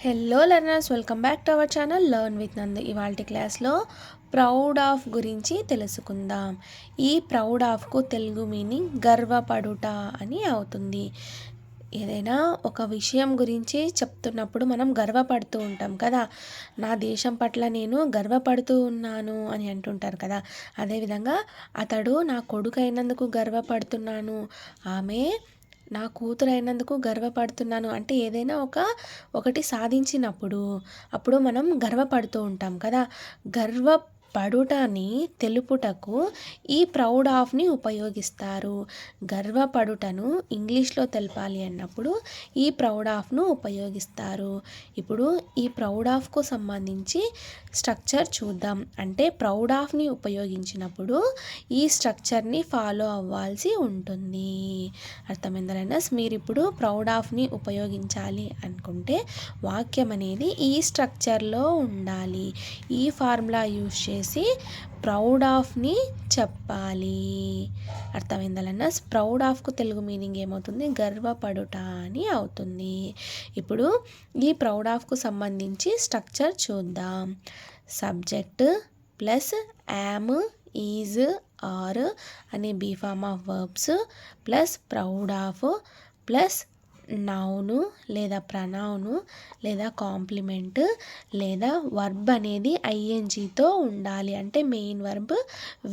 Hello learners, welcome back to our channel learn with నందు. ఇవాల్టి క్లాస్లో ప్రౌడ్ ఆఫ్ గురించి తెలుసుకుందాం. ఈ ప్రౌడ్ ఆఫ్కు తెలుగు మీనింగ్ గర్వపడుట అని అవుతుంది. ఏదైనా ఒక విషయం గురించి చెప్తున్నప్పుడు మనం గర్వపడుతూ ఉంటాం కదా. నా దేశం పట్ల నేను గర్వపడుతూ ఉన్నాను అని అంటుంటారు కదా. అదేవిధంగా అతడు నా కొడుకు అయినందుకు గర్వపడుతున్నాను, ఆమె నా కూతురు అయినందుకు గర్వపడుతున్నాను అంటే ఏదైనా ఒకటి సాధించినప్పుడు అప్పుడు మనం గర్వపడుతూ ఉంటాం కదా. గర్వపడుటని తెలుపుటకు ఈ ప్రౌడ్ ఆఫ్ని ఉపయోగిస్తారు. గర్వపడుటను ఇంగ్లీష్లో తెలపాలి అన్నప్పుడు ఈ ప్రౌడ్ ఆఫ్ను ఉపయోగిస్తారు. ఇప్పుడు ఈ ప్రౌడ్ ఆఫ్కు సంబంధించి స్ట్రక్చర్ చూద్దాం. అంటే ప్రౌడ్ ఆఫ్ని ఉపయోగించినప్పుడు ఈ స్ట్రక్చర్ని ఫాలో అవ్వాల్సి ఉంటుంది. అర్థమైందా లెర్నర్స్? మీరు ఇప్పుడు ప్రౌడ్ ఆఫ్ని ఉపయోగించాలి అనుకుంటే వాక్యం అనేది ఈ స్ట్రక్చర్లో ఉండాలి. ఈ ఫార్ములా యూజ్ చేసి ప్రౌడ్ ఆఫ్ని చెప్పాలి. అర్థమైందా లెర్నర్స్? ప్రౌడ్ ఆఫ్కు తెలుగు మీనింగ్ ఏమవుతుంది? గర్వపడుట అని అవుతుంది. ఇప్పుడు ఈ ప్రౌడ్ ఆఫ్కు సంబంధించి స్ట్రక్చర్ చూద్దాం. Subject plus am, is, are అనే be form of verbs plus proud of plus noun లేదా ప్రనౌను లేదా కాంప్లిమెంట్ లేదా వర్బ్ అనేది ఐఎన్జీతో ఉండాలి. అంటే మెయిన్ వర్బ్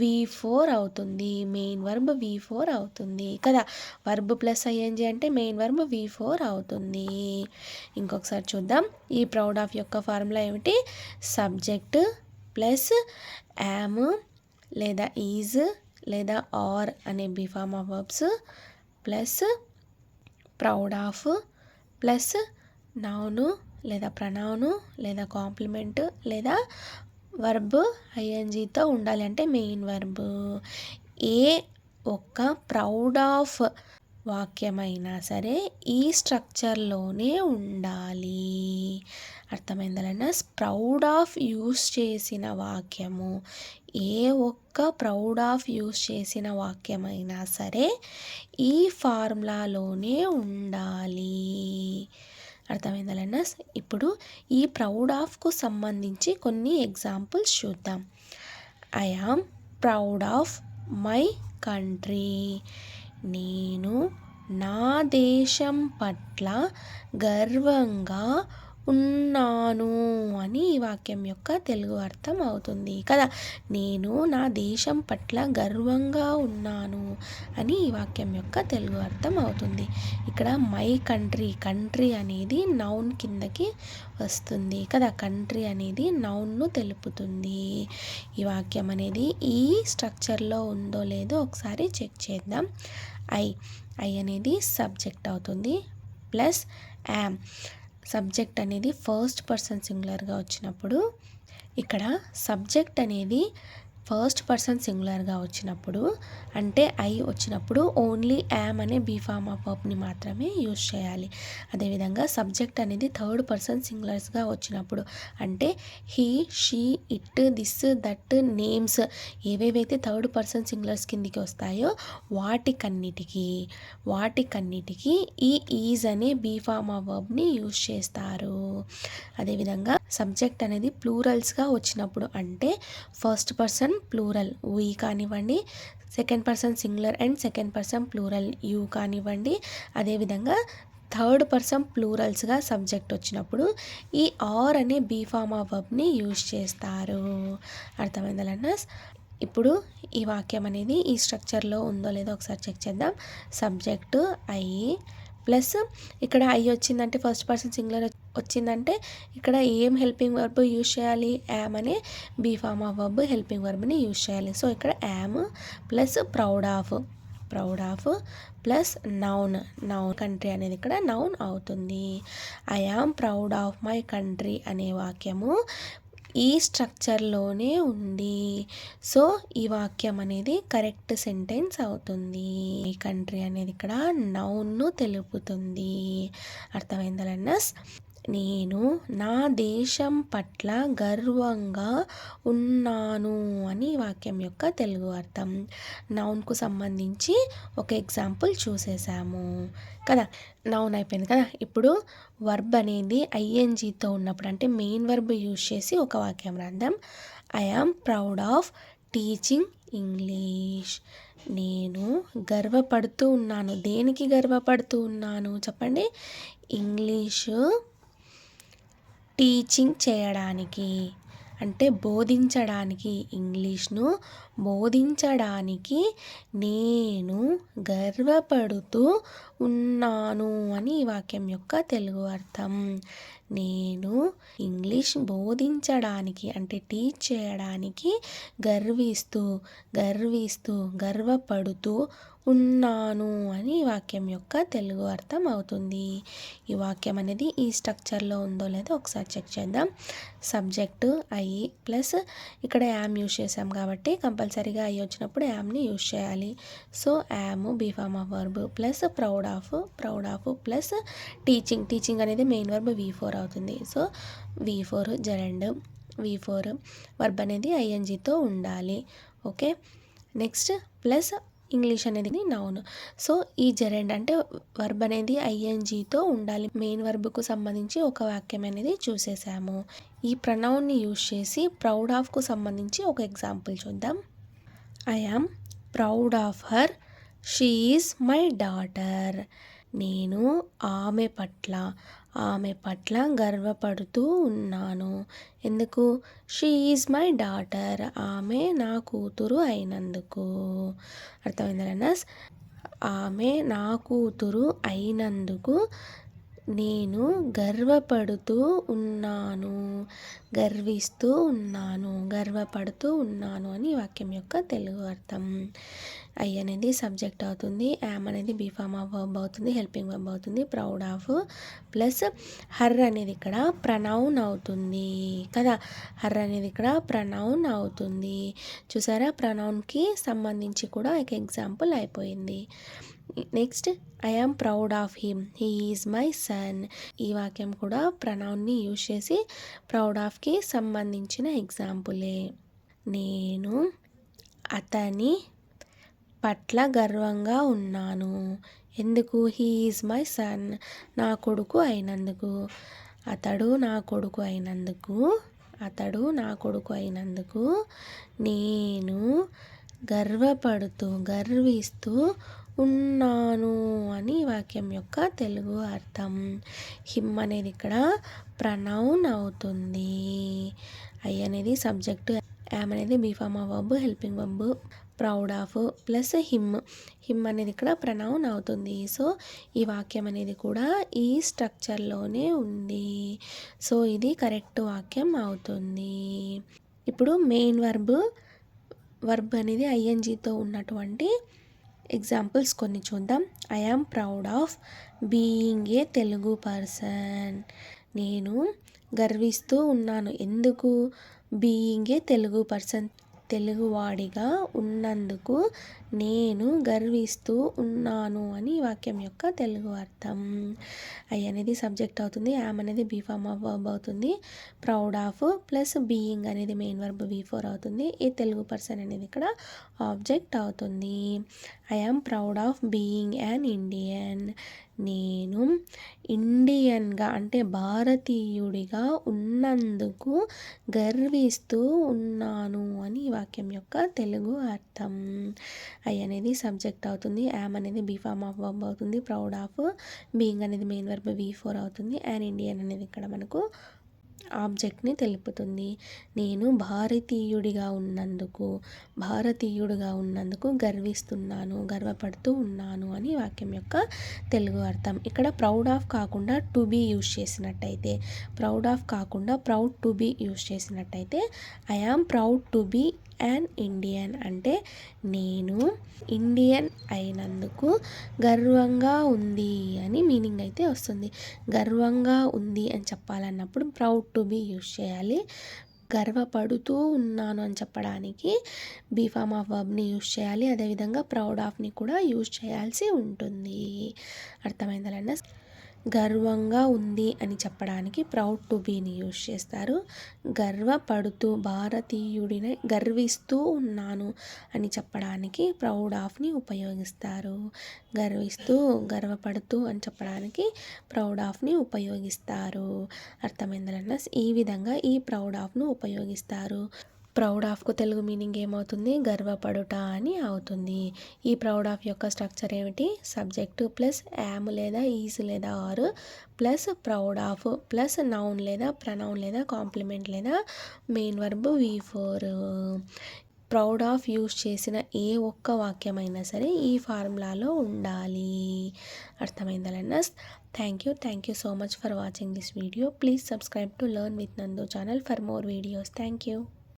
V4 అవుతుంది. మెయిన్ వర్బ్ V4 అవుతుంది కదా. వర్బ్ ప్లస్ ఐఎన్జీ అంటే మెయిన్ వర్బ్ V4 అవుతుంది. ఇంకొకసారి చూద్దాం. ఈ ప్రౌడ్ ఆఫ్ యొక్క ఫార్ములా ఏమిటి? సబ్జెక్ట్ ప్లస్ యామ్ లేదా ఈజ్ లేదా ఆర్ అనే be form of verbs plus proud of plus noun లేదా ప్రనౌను లేదా కాంప్లిమెంట్ లేదా వర్బ్ ఐఎన్జీతో ఉండాలి. అంటే మెయిన్ వర్బ్. ఏ ఒక్క ప్రౌడ్ ఆఫ్ వాక్యమైనా సరే ఈ స్ట్రక్చర్లోనే ఉండాలి. అర్థమైందా లెర్నర్స్? ప్రౌడ్ ఆఫ్ యూస్ చేసిన వాక్యము, ఏ ఒక్క ప్రౌడ్ ఆఫ్ యూస్ చేసిన వాక్యమైనా సరే ఈ ఫార్ములాలోనే ఉండాలి. అర్థమైందా లెర్నర్స్? ఇప్పుడు ఈ ప్రౌడ్ ఆఫ్కు సంబంధించి కొన్ని ఎగ్జాంపుల్స్ చూద్దాం. I am proud of my country. నేను నా దేశం పట్ల గర్వంగా ఉన్నాను అని ఈ వాక్యం యొక్క తెలుగు అర్థం అవుతుంది కదా. నేను నా దేశం పట్ల గర్వంగా ఉన్నాను అని ఈ వాక్యం యొక్క తెలుగు అర్థం అవుతుంది. ఇక్కడ మై కంట్రీ అనేది నౌన్ కిందకి వస్తుంది కదా. కంట్రీ అనేది నౌన్ను తెలుపుతుంది. ఈ వాక్యం అనేది ఈ స్ట్రక్చర్లో ఉందో లేదో ఒకసారి చెక్ చేద్దాం. ఐ అనేది సబ్జెక్ట్ అవుతుంది ప్లస్ యామ్. సబ్జెక్ట్ అనేది ఫస్ట్ పర్సన్ సింగులర్గా వచ్చినప్పుడు, ఇక్కడ సబ్జెక్ట్ అనేది ఫస్ట్ పర్సన్ సింగులర్గా వచ్చినప్పుడు అంటే ఐ వచ్చినప్పుడు ఓన్లీ యామ్ అనే బీ ఫార్మ్ ఆఫ్ వర్బ్ని మాత్రమే యూజ్ చేయాలి. అదేవిధంగా సబ్జెక్ట్ అనేది థర్డ్ పర్సన్ సింగులర్స్గా వచ్చినప్పుడు అంటే he, she, it, this, that names ఏవేవైతే థర్డ్ పర్సన్ సింగులర్స్ కిందికి వస్తాయో వాటికన్నిటికీ ఈ ఈజ్ అనే బీ ఫార్మ్ ఆఫ్ వర్బ్ని యూజ్ చేస్తారు. అదేవిధంగా సబ్జెక్ట్ అనేది ప్లూరల్స్గా వచ్చినప్పుడు అంటే ఫస్ట్ పర్సన్ ప్లూరల్ వీ కానివ్వండి, second person singular and second person plural you కానివ్వండి, అదేవిధంగా థర్డ్ పర్సన్ ప్లూరల్స్గా సబ్జెక్ట్ వచ్చినప్పుడు ఈ ఆర్ అనే బీ ఫార్మ్ ఆఫ్ వర్బ్ని యూజ్ చేస్తారు. అర్థమైందా లెర్నర్స్? ఇప్పుడు ఈ వాక్యం అనేది ఈ స్ట్రక్చర్లో ఉందో లేదో ఒకసారి చెక్ చేద్దాం. సబ్జెక్టు ఐ ప్లస్ ఇక్కడ ఐ వచ్చిందంటే ఫస్ట్ పర్సన్ సింగులర్ వచ్చిందంటే ఇక్కడ ఏం హెల్పింగ్ వర్బ్ యూజ్ చేయాలి? యామ్ అనే be form of verb helping వర్బ్ని యూజ్ చేయాలి. సో ఇక్కడ am plus proud of plus noun country అనేది ఇక్కడ నౌన్ అవుతుంది. I am proud of my country అనే వాక్యము ఈ స్ట్రక్చర్లోనే ఉంది. సో ఈ వాక్యం అనేది కరెక్ట్ సెంటెన్స్ అవుతుంది. ఈ కంట్రీ అనేది ఇక్కడ నౌన్ను తెలుపుతుంది. అర్థమైందా లెర్నర్స్? నేను నా దేశం పట్ల గర్వంగా ఉన్నాను అని వాక్యం యొక్క తెలుగు అర్థం. నౌన్కు సంబంధించి ఒక ఎగ్జాంపుల్ చూసేసాము కదా. నౌన్ అయిపోయింది కదా. ఇప్పుడు వర్బ్ అనేది ఐఎన్జీతో ఉన్నప్పుడు అంటే మెయిన్ వర్బ్ యూజ్ చేసి ఒక వాక్యం రాద్దాం. I am proud of teaching English. నేను గర్వపడుతూ ఉన్నాను. దేనికి గర్వపడుతూ ఉన్నాను చెప్పండి? ఇంగ్లీషు టీచింగ్ చేయడానికి అంటే బోధించడానికి, ఇంగ్లీష్ను బోధించడానికి నేను గర్వపడుతూ ఉన్నాను అని ఈ వాక్యం యొక్క తెలుగు అర్థం. నేను ఇంగ్లీష్ బోధించడానికి అంటే టీచ్ చేయడానికి గర్వపడుతూ ఉన్నాను అని ఈ వాక్యం యొక్క తెలుగు అర్థం అవుతుంది. ఈ వాక్యం అనేది ఈ స్ట్రక్చర్లో ఉందో లేదో ఒకసారి చెక్ చేద్దాం. సబ్జెక్టు ఐ ప్లస్ ఇక్కడ యామ్ యూజ్ చేసాం కాబట్టి కంపల్సరీగా ఐ వచ్చినప్పుడు యామ్ని యూజ్ చేయాలి. So am be form of verb plus proud of plus teaching అనేది మెయిన్ వర్బ్ V4 అవుతుంది. So V4 gerund V4 verb అనేది ఐఎన్జీతో ఉండాలి. ఓకే, నెక్స్ట్ ప్లస్ ఇంగ్లీష్ అనేది నౌన్. సో ఈ జెరండ్ అంటే వర్బ్ అనేది ఐఎన్జీతో ఉండాలి. మెయిన్ వర్బ్కు సంబంధించి ఒక వాక్యం అనేది చూసేసాము. ఈ ప్రొనౌన్ని యూజ్ చేసి ప్రౌడ్ ఆఫ్కు సంబంధించి ఒక ఎగ్జాంపుల్ చూద్దాం. I am proud of her, she is my daughter. నేను ఆమె పట్ల గర్వపడుతూ ఉన్నాను. ఎందుకు? షీ ఈజ్ మై డాటర్, ఆమె నా కూతురు అయినందుకు. అర్థమైందా? ఆమె నా కూతురు అయినందుకు నేను గర్వపడుతూ ఉన్నాను, గర్వపడుతూ ఉన్నాను అని వాక్యం యొక్క తెలుగు అర్థం. ఐ అనేది సబ్జెక్ట్ అవుతుంది, యామ్ అనేది బీ ఫార్మ్ ఆఫ్ వర్బ్ అవుతుంది, హెల్పింగ్ వర్బ్ అవుతుంది, ప్రౌడ్ ఆఫ్ ప్లస్ హర్ అనేది ఇక్కడ ప్రనౌన్ అవుతుంది కదా. హర్ అనేది ఇక్కడ ప్రనౌన్ అవుతుంది. చూసారా, ప్రనౌన్కి సంబంధించి కూడా ఒక ఎగ్జాంపుల్ అయిపోయింది. Next I am proud of him, he is my son. ఈ వాక్యం కూడా ప్రనౌన్ని యూజ్ చేసి ప్రౌడ్ ఆఫ్కి సంబంధించిన ఎగ్జాంపులే. నేను అతని పట్ల గర్వంగా ఉన్నాను. ఎందుకు? హీ ఈజ్ మై సన్, నా కొడుకు అయినందుకు. అతడు నా కొడుకు అయినందుకు నేను గర్విస్తూ ఉన్నాను అని వాక్యం యొక్క తెలుగు అర్థం. హిమ్ అనేది ఇక్కడ ప్రనౌన్ అవుతుంది. ఐ అనేది సబ్జెక్టు, యామ్ అనేది be form of verb, helping verb, proud of plus him అనేది ఇక్కడ ప్రనౌన్ అవుతుంది. సో ఈ వాక్యం అనేది కూడా ఈ స్ట్రక్చర్లోనే ఉంది. సో ఇది కరెక్ట్ వాక్యం అవుతుంది. ఇప్పుడు మెయిన్ వర్బ్ అనేది ఐఎన్జీతో ఉన్నటువంటి ఎగ్జాంపుల్స్ కొన్ని చూద్దాం. I am proud of being a Telugu person. నేను గర్విస్తూ ఉన్నాను. ఎందుకు? బీయింగ్ ఏ తెలుగు పర్సన్, తెలుగువాడిగా ఉన్నందుకు నేను గర్విస్తూ ఉన్నాను అని వాక్యం యొక్క తెలుగు అర్థం. ఐ అనేది సబ్జెక్ట్ అవుతుంది, యామ్ అనేది బీ ఫార్మ్ ఆఫ్ వర్బ్ అవుతుంది, ప్రౌడ్ ఆఫ్ ప్లస్ బీయింగ్ అనేది మెయిన్ వర్బ్ V4 అవుతుంది. ఈ తెలుగు పర్సన్ అనేది ఇక్కడ ఆబ్జెక్ట్ అవుతుంది. I am proud of being an Indian. నేను ఇండియన్గా అంటే భారతీయుడిగా ఉన్నందుకు గర్విస్తూ ఉన్నాను అని వాక్యం యొక్క తెలుగు అర్థం. ఐ అనేది సబ్జెక్ట్ అవుతుంది, యామ్ అనేది బీ ఫార్మ్ ఆఫ్ వర్బ్ అవుతుంది, ప్రౌడ్ ఆఫ్ బీయింగ్ అనేది మెయిన్ వర్బ్ V4 అవుతుంది, అండ్ ఇండియన్ అనేది ఇక్కడ మనకు ఆబ్జెక్ట్ని తెలుపుతుంది. నేను భారతీయుడిగా ఉన్నందుకు గర్వపడుతూ ఉన్నాను అని వాక్యం యొక్క తెలుగు అర్థం. ఇక్కడ ప్రౌడ్ ఆఫ్ కాకుండా టు బీ యూజ్ చేసినట్టయితే, ప్రౌడ్ టు బీ యూజ్ చేసినట్టయితే I am proud to be an Indian అంటే నేను ఇండియన్ అయినందుకు గర్వంగా ఉంది అని మీనింగ్ అయితే వస్తుంది. గర్వంగా ఉంది అని చెప్పాలన్నప్పుడు ప్రౌడ్ టు బీ యూజ్ చేయాలి. గర్వపడుతూ ఉన్నాను అని చెప్పడానికి బీ ఫార్మ్ ఆఫ్ వర్బ్ని యూజ్ చేయాలి. అదేవిధంగా ప్రౌడ్ ఆఫ్ని కూడా యూజ్ చేయాల్సి ఉంటుంది. అర్థమైందా? గర్వంగా ఉంది అని చెప్పడానికి ప్రౌడ్ టు బీని యూజ్ చేస్తారు. గర్వపడుతూ భారతీయుడిని గర్విస్తూ ఉన్నాను అని చెప్పడానికి ప్రౌడ్ ఆఫ్ని ఉపయోగిస్తారు. గర్వపడుతూ అని చెప్పడానికి ప్రౌడ్ ఆఫ్ని ఉపయోగిస్తారు. అర్థమైందా లెర్నర్స్? ఈ విధంగా ఈ ప్రౌడ్ ఆఫ్ను ఉపయోగిస్తారు. ప్రౌడ్ ఆఫ్కు తెలుగు మీనింగ్ ఏమవుతుంది? గర్వపడుట అని అవుతుంది. ఈ ప్రౌడ్ ఆఫ్ యొక్క స్ట్రక్చర్ ఏమిటి? సబ్జెక్టు ప్లస్ యామ్ లేదా ఈజ్ లేదా are plus proud of plus noun లేదా ప్రనౌన్ లేదా కాంప్లిమెంట్ లేదా main verb V4. Proud of use చేసిన ఏ ఒక్క వాక్యమైనా సరే ఈ ఫార్ములాలో ఉండాలి. అర్థమైందా learners? Thank you so much for watching this video. Please subscribe to learn with Nandu channel for more videos. Thank you.